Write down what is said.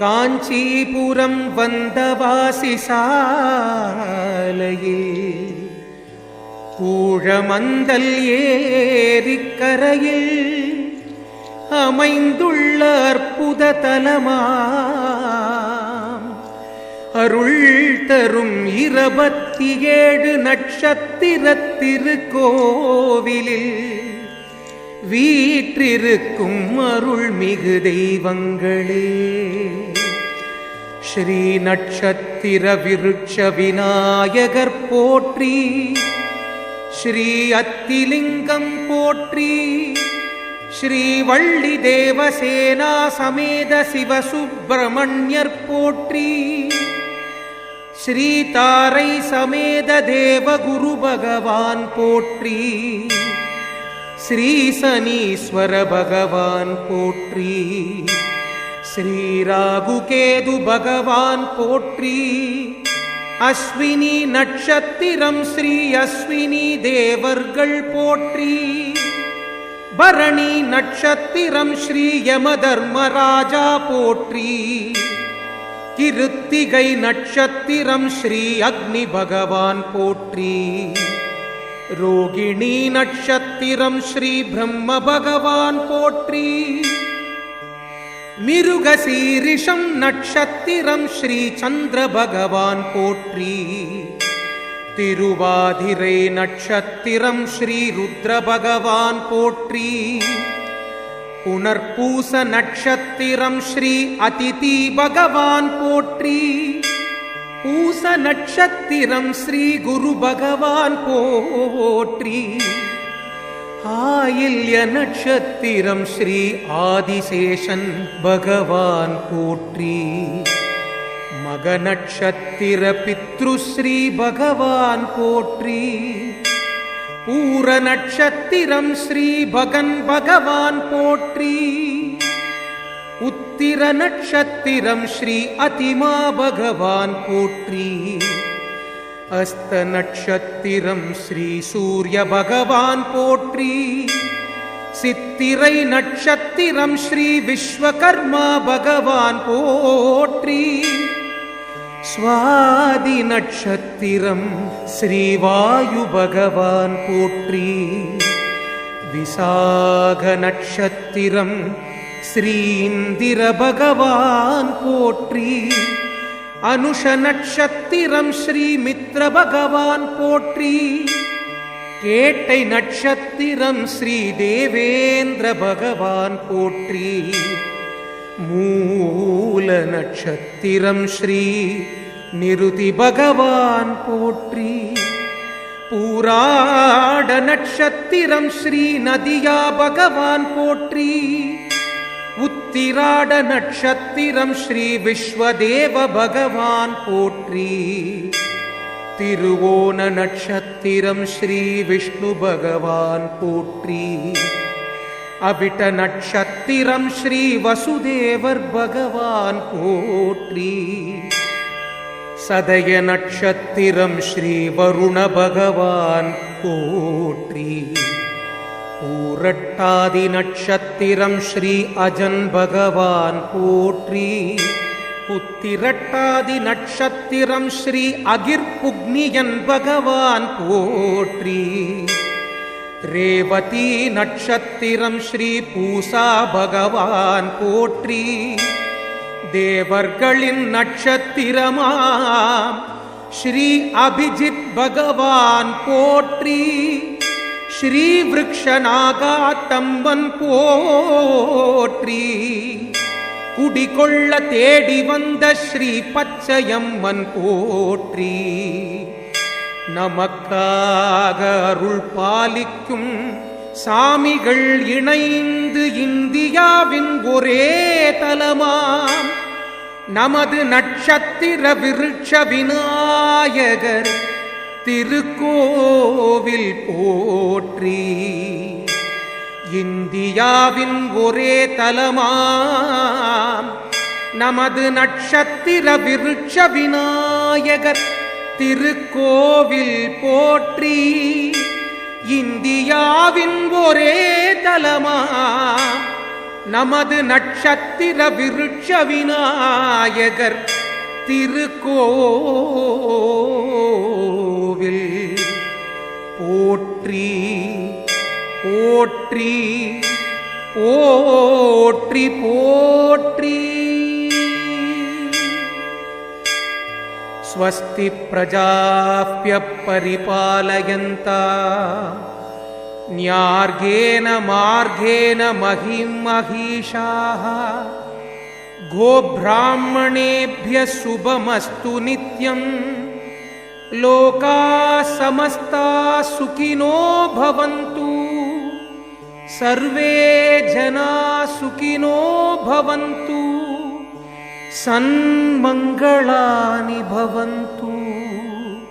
காஞ்சிபுரம் வந்தவாசி சாலையில் பூழமந்தல் ஏரிக்கரையில் அமைந்துள்ள அற்புத தலமாம் அருள் தரும் 27 நட்சத்திர திருக்கோவிலில் வீற்றிருக்கும் அருள்மிகு தெய்வங்களே. ஸ்ரீ நட்சத்திர விருட்ச விநாயகர் போற்றி, ஸ்ரீ அத்திலிங்கம் போற்றி, ஸ்ரீ வள்ளி தேவசேனா சமேத சிவசுப்பிரமணியர் போற்றி, ஸ்ரீ தாரை சமேத தேவகுரு பகவான் போற்றி, ஸ்ரீ சனீஸ்வர பகவான் போற்றி, ஸ்ரீ ராகுகேது பகவான் போற்றி, அஸ்வினி நட்சத்திரம் ஸ்ரீ அஸ்வினி தேவர்கள் போற்றி, பரணி நட்சத்திரம் ஸ்ரீ யமதர்மராஜா போற்றி, கிருத்திகை நட்சத்திரம் ஸ்ரீ அக்னி பகவான் போற்றி, ரோகிணி நட்சத்திரம் ஸ்ரீ பிரம்ம பகவான் போற்றி, மிருகசீரிஷம் நட்சத்திரம் ஸ்ரீ சந்திர பகவான் போற்றி, திருவாதிரை நட்சத்திரம் ஸ்ரீ ருத்ர பகவான் போற்றி, புனர்பூச நட்சத்திரம் ஸ்ரீ அதிதி பகவான் போற்றி, பூச நட்சத்திரம் ஸ்ரீ குரு பகவான் போற்றி, ஆயில்ய நட்சத்திரம் ஸ்ரீ ஆதிசேஷன் பகவான் போற்றி, மக நட்சத்திர பித்ருஸ்ரீ பகவான் போற்றி, பூர நட்சத்திரம் ஸ்ரீ பகன் பகவான் போற்றி, உத்திர நட்சத்திரம் ஸ்ரீ அதிமா பகவான் போற்றி, அஸ்த நட்சத்திரம் ஸ்ரீ சூரிய பகவான் போற்றி, சித்திரை நட்சத்திரம் ஸ்ரீ விஸ்வகர்மா பகவான் போற்றி, ஸ்வாதி நட்சத்திரம் ஸ்ரீ வாயு பகவான் போற்றி, விசாக நட்சத்திரம் ஸ்ரீ இந்திர பகவான் போற்றி, அனுஷ நட்சத்திரம் ஸ்ரீ மித்ர பகவான் போற்றி, கேட்டை நட்சத்திரம் ஸ்ரீ தேவேந்திர பகவான் போற்றி, மூல நட்சத்திரம் ஸ்ரீ நிருதி பகவான் போற்றி, பூராட நட்சத்திரம் ஸ்ரீ நதியா பகவான் போற்றி, உத்திராட நட்சத்திரம் ஸ்ரீ விஸ்வதேவ பகவான் போற்றி, திருவோண நட்சத்திரம் ஸ்ரீ விஷ்ணு பகவான் போற்றி, அவிட்ட நட்சத்திரம் ஸ்ரீ வசுதேவர் பகவான் போற்றி, சதய நட்சத்திரம் ஸ்ரீ வருண பகவான் போற்றி, பூரட்டாதி நட்சத்திரம் ஸ்ரீ அஜன் பகவான் போற்றி, உத்திரட்டாதி நட்சத்திரம் ஸ்ரீ அகிர்புக்னியன் பகவான் போற்றி, ரேவதி நட்சத்திரம் ஸ்ரீ பூசா பகவான் போற்றி, தேவர்களின் நட்சத்திரமாம் ஸ்ரீ அபிஜித் பகவான் போற்றி, ஸ்ரீ விருக்ஷநாகாத்தம்மன் போற்றி, குடிகொள்ள தேடி வந்த ஸ்ரீ பச்சையம்மன் போற்றி, நமக்காக அருள் பாலிக்கும் சாமிகள் இணைந்து இந்தியாவின் ஒரே தலமாம் நமது நட்சத்திர விருட்ச விநாயகர் திருக்கோவில் போற்றி, இந்தியாவின் ஒரே தலமாம் நமது நட்சத்திர விருட்ச விநாயகர் திருக்கோவில் போற்றி, இந்தியாவின் ஒரே தலமாம் நமது நட்சத்திர விருட்ச விநாயகர் திருக்கோவில் போற்றி போற்றி போற்றி போற்றி. ஸ்வஸ்தி பிரஜாப்ய பரிபாலயந்தாம் न्यार्गेण मार्गेण महिं महिषाः गोब्राह्मणेभ्यः शुभमस्तु नित्यं लोकाः समस्ताः सुखिनो भवन्तु सर्वे जनाः सुखिनो भवन्तु सन्मङ्गलानि भवन्तु.